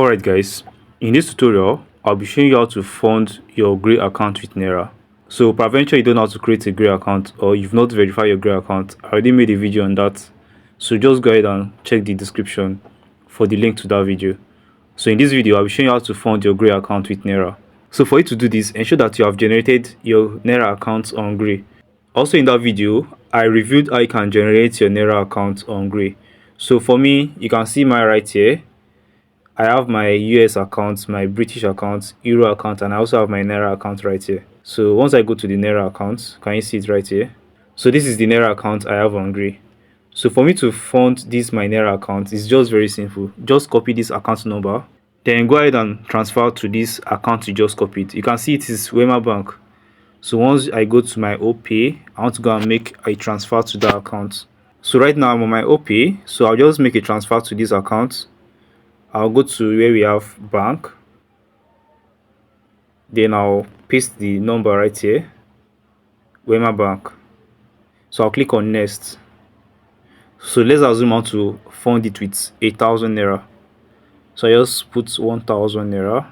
Alright guys, in this tutorial I'll be showing you how to fund your Gray account with Naira. So peradventure you don't know how to create a Gray account or you've not verified your Gray account, I already made a video on that. So just go ahead and check the description for the link to that video. So in this video I'll be showing you how to fund your Gray account with Naira. So for you to do this, ensure that you have generated your Naira account on Gray. Also in that video I reviewed how you can generate your Naira account on Gray. So for me, you can see mine right here. I have my US account, my British account, Euro account, and I also have my Naira account right here. So once I go to the Naira account, can you see it right here? So this is the Naira account I have on Gray. So for me to fund this my Naira account, it's just very simple. Just copy this account number, then go ahead and transfer to this account you just copied. You can see it is Wema Bank. So once I go to my OPay, I want to go and make a transfer to that account. So right now I'm on my OPay, so I'll just make a transfer to this account. I'll go to where we have bank, then I'll paste the number right here, Wema Bank. So I'll click on next. So let's assume I want to fund it with 1,000 Naira. So I just put 1,000 Naira,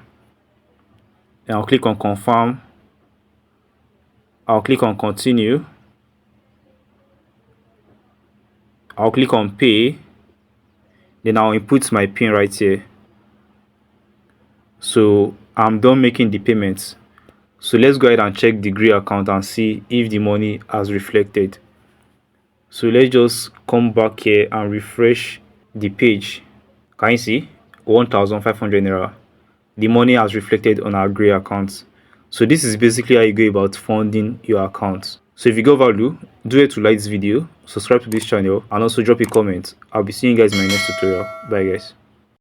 and I'll click on confirm. I'll click on continue. I'll click on pay. Then I'll input my PIN right here. So I'm done making the payments. So let's go ahead and check the Gray account and see if the money has reflected. So let's just come back here and refresh the page. Can you see 1,500 Naira? The money has reflected on our Gray account. So this is basically how you go about funding your account. So if you got value, do it to like this video, subscribe to this channel, and also drop a comment. I'll be seeing you guys in my next tutorial. Bye guys.